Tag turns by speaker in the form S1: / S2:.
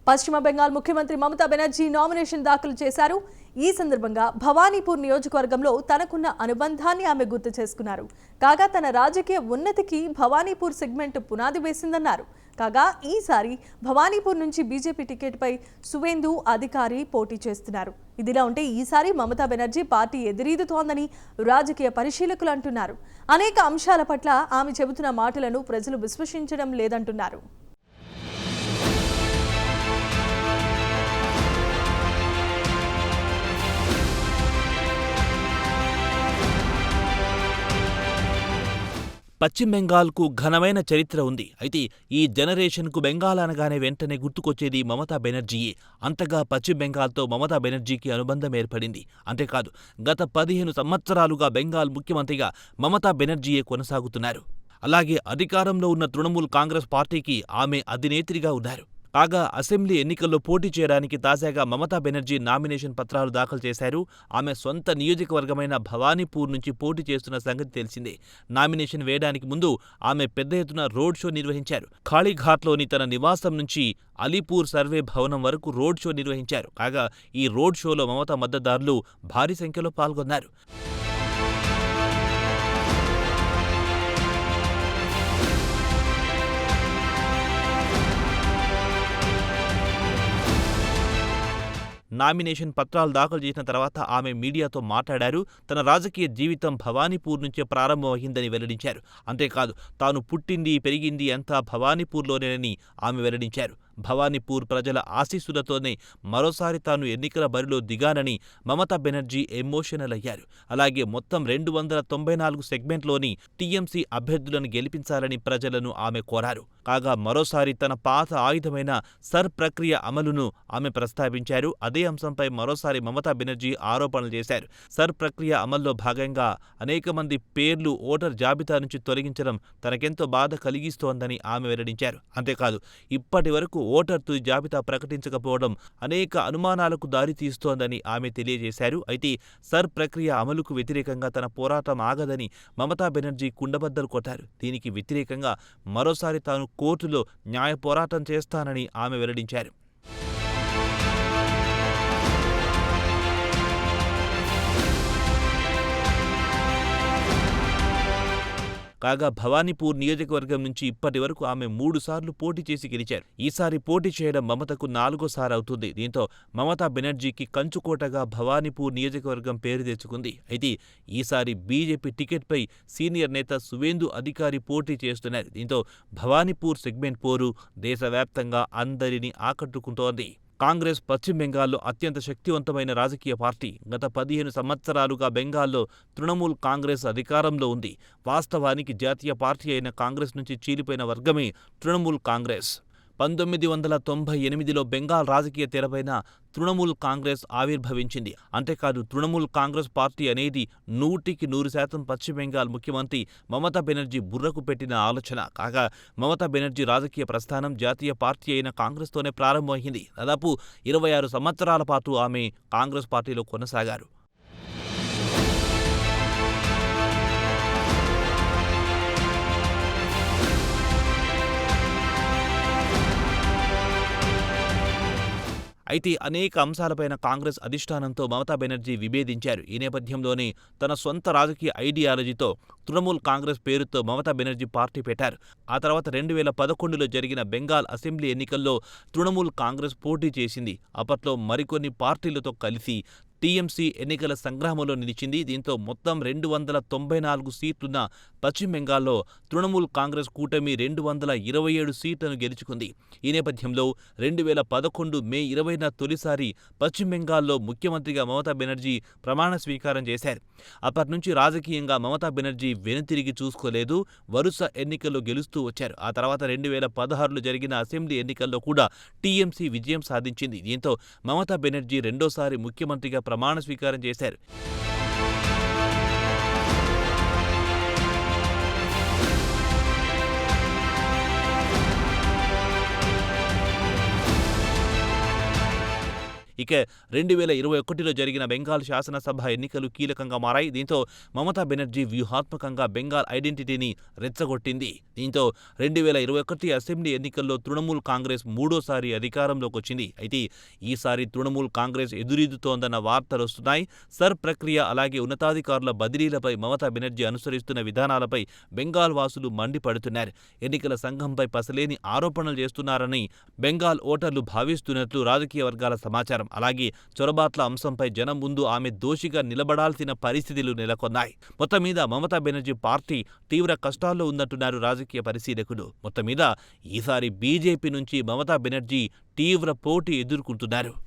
S1: పశ్చిమ బెంగాల్ ముఖ్యమంత్రి మమతా బెనర్జీ నామినేషన్ దాఖలు చేశారు. ఈ సందర్భంగా భవానీపూర్ నియోజకవర్గంలో తనకున్న అనుబంధాన్ని ఆమె గుర్తు చేసుకున్నారు. కాగా తన రాజకీయ ఉన్నతికి భవానీపూర్ సెగ్మెంట్ పునాది వేసిందన్నారు. కాగా ఈసారి భవానీపూర్ నుంచి బీజేపీ టికెట్పై సువేందు అధికారి పోటీ చేస్తున్నారు. ఇదిలా ఉంటే ఈసారి మమతా బెనర్జీ పార్టీ ఎదురీదుతోందని రాజకీయ పరిశీలకులు అంటున్నారు. అనేక అంశాల పట్ల ఆమె చెబుతున్న మాటలను ప్రజలు విశ్వసించడం లేదంటున్నారు.
S2: పశ్చిమ బెంగాల్కు ఘనమైన చరిత్ర ఉంది. అయితే ఈ జనరేషన్కు బెంగాల్ అనగానే వెంటనే గుర్తుకొచ్చేది మమతా బెనర్జీయే. అంతగా పశ్చిమ బెంగాల్తో మమతా బెనర్జీకి అనుబంధం ఏర్పడింది. అంతేకాదు, గత 15 సంవత్సరాలుగా బెంగాల్ ముఖ్యమంత్రిగా మమతా బెనర్జీయే కొనసాగుతున్నారు. అలాగే అధికారంలో ఉన్న తృణమూల్ కాంగ్రెస్ పార్టీకి ఆమె అధినేత్రిగా ఉన్నారు. కాగా అసెంబ్లీ ఎన్నికల్లో పోటీ చేయడానికి తాజాగా మమతా బెనర్జీ నామినేషన్ పత్రాలు దాఖలు చేశారు. ఆమె సొంత నియోజకవర్గమైన భవానీపూర్ నుంచి పోటీ చేస్తున్న సంగతి తెలిసిందే. నామినేషన్ వేయడానికి ముందు ఆమె పెద్ద ఎత్తున రోడ్ షో నిర్వహించారు. కాళీఘాట్లోని తన నివాసం నుంచి అలీపూర్ సర్వే భవనం వరకు రోడ్ షో నిర్వహించారు. కాగా ఈ రోడ్ షోలో మమతా మద్దతుదారులు భారీ సంఖ్యలో పాల్గొన్నారు. నామినేషన్ పత్రాలు దాఖలు చేసిన తర్వాత ఆమె మీడియాతో మాట్లాడారు. తన రాజకీయ జీవితం భవానీపూర్ నుంచే ప్రారంభమైందని వెల్లడించారు. అంతేకాదు, తాను పుట్టింది పెరిగింది అంతా భవానీపూర్లోనేనని ఆమె వెల్లడించారు. భవానీపూర్ ప్రజల ఆశీస్సులతోనే మరోసారి తాను ఎన్నికల బరిలో దిగానని మమతా బెనర్జీ ఎమోషనల్ అయ్యారు. అలాగే మొత్తం 294 సెగ్మెంట్లోని టీఎంసీ అభ్యర్థులను గెలిపించాలని ప్రజలను ఆమె కోరారు. కాగా మరోసారి తన పాత ఆయుధమైన సర్ ప్రక్రియ అమలును ఆమె ప్రస్తావించారు. అదే అంశంపై మరోసారి మమతా బెనర్జీ ఆరోపణలు చేశారు. సర్ ప్రక్రియ అమల్లో భాగంగా అనేక మంది పేర్లు ఓటర్ జాబితా నుంచి తొలగించడం తనకెంతో బాధ కలిగిస్తోందని ఆమె వెల్లడించారు. అంతేకాదు, ఇప్పటి వరకు ఓటర్ తుది జాబితా ప్రకటించకపోవడం అనేక అనుమానాలకు దారితీస్తోందని ఆమె తెలియజేశారు. అయితే సర్ ప్రక్రియ అమలుకు వ్యతిరేకంగా తన పోరాటం ఆగదని మమతా బెనర్జీ కుండబద్దలు కొట్టారు. దీనికి వ్యతిరేకంగా మరోసారి తాను కోర్టులో న్యాయ పోరాటం చేస్తానని ఆమె వెల్లడించారు. కాగా భవానీపూర్ నియోజకవర్గం నుంచి ఇప్పటి వరకు ఆమె 3 సార్లు పోటీ చేసి గెలిచారు. ఈసారి పోటీ చేయడం మమతకు 4వ అవుతుంది. దీంతో మమతా బెనర్జీకి కంచుకోటగా భవానీపూర్ నియోజకవర్గం పేరు తెచ్చుకుంది. అయితే ఈసారి బీజేపీ టికెట్పై సీనియర్ నేత సువేందు అధికారి పోటీ చేస్తున్నారు. దీంతో భవానీపూర్ సెగ్మెంట్ పోరు దేశవ్యాప్తంగా అందరినీ ఆకట్టుకుంటోంది. కాంగ్రెస్ పశ్చిమ బెంగాల్లో అత్యంత శక్తివంతమైన రాజకీయ పార్టీ. గత 15 సంవత్సరాలుగా బెంగాల్లో తృణమూల్ కాంగ్రెస్ అధికారంలో ఉంది. వాస్తవానికి జాతీయ పార్టీ అయిన కాంగ్రెస్ నుంచి చీలిపోయిన వర్గమే తృణమూల్ కాంగ్రెస్. 1998లో బెంగాల్ రాజకీయ తెరపైన తృణమూల్ కాంగ్రెస్ ఆవిర్భవించింది. అంతేకాదు, తృణమూల్ కాంగ్రెస్ పార్టీ అనేది 100% పశ్చిమ బెంగాల్ ముఖ్యమంత్రి మమతా బెనర్జీ బుర్రకు పెట్టిన ఆలోచన. కాగా మమతా బెనర్జీ రాజకీయ ప్రస్థానం జాతీయ పార్టీ అయిన కాంగ్రెస్తోనే ప్రారంభమైంది. దాదాపు 26 సంవత్సరాల పాటు ఆమె కాంగ్రెస్ పార్టీలో కొనసాగారు. అయితే అనేక అంశాలపైన కాంగ్రెస్ అధిష్టానంతో మమతా బెనర్జీ విభేదించారు. ఈ నేపథ్యంలోనే తన సొంత రాజకీయ ఐడియాలజీతో తృణమూల్ కాంగ్రెస్ పేరుతో మమతా బెనర్జీ పార్టీ పెట్టారు. ఆ తర్వాత 2011లో జరిగిన బెంగాల్ అసెంబ్లీ ఎన్నికల్లో తృణమూల్ కాంగ్రెస్ పోటీ చేసింది. అప్పట్లో మరికొన్ని పార్టీలతో కలిసి టీఎంసీ ఎన్నికల సంగ్రామంలో నిలిచింది. దీంతో మొత్తం 294 సీట్లున్న పశ్చిమ బెంగాల్లో తృణమూల్ కాంగ్రెస్ కూటమి 227 సీట్లను గెలుచుకుంది. ఈ నేపథ్యంలో 2011 మే 20న తొలిసారి పశ్చిమ బెంగాల్లో ముఖ్యమంత్రిగా మమతా బెనర్జీ ప్రమాణ స్వీకారం చేశారు. అప్పటి నుంచి రాజకీయంగా మమతా బెనర్జీ వెనుతిరిగి చూసుకోలేదు. వరుస ఎన్నికల్లో గెలుస్తూ వచ్చారు. ఆ తర్వాత 2016లో జరిగిన అసెంబ్లీ ఎన్నికల్లో కూడా టీఎంసీ విజయం సాధించింది. దీంతో మమతా బెనర్జీ రెండోసారి ముఖ్యమంత్రిగా ప్రమాణ స్వీకారం చేశారు. ఇక 2021లో జరిగిన బెంగాల్ శాసనసభ ఎన్నికలు కీలకంగా మారాయి. దీంతో మమతా బెనర్జీ వ్యూహాత్మకంగా బెంగాల్ ఐడెంటిటీని రెచ్చగొట్టింది. దీంతో 2021 అసెంబ్లీ ఎన్నికల్లో తృణమూల్ కాంగ్రెస్ మూడోసారి అధికారంలోకి వచ్చింది. అయితే ఈసారి తృణమూల్ కాంగ్రెస్ ఎదురీదుతోందన్న వార్తలొస్తున్నాయి. సర్ ప్రక్రియ అలాగే ఉన్నతాధికారుల బదిలీలపై మమతా బెనర్జీ అనుసరిస్తున్న విధానాలపై బెంగాల్ వాసులు మండిపడుతున్నారు. ఎన్నికల సంఘంపై పసలేని ఆరోపణలు చేస్తున్నారని బెంగాల్ ఓటర్లు భావిస్తున్నట్లు రాజకీయ వర్గాల సమాచారం. అలాగే చొరబాట్ల అంశంపై జనం ముందు ఆమె దోషిగా నిలబడాల్సిన పరిస్థితులు నెలకొన్నాయి. మొత్తం మీద మమతా బెనర్జీ పార్టీ తీవ్ర కష్టాల్లో ఉందంటున్నారు రాజకీయ పరిశీలకులు. మొత్తం మీద ఈసారి బీజేపీ నుంచి మమతా బెనర్జీ తీవ్ర పోటీ ఎదుర్కొంటున్నారు.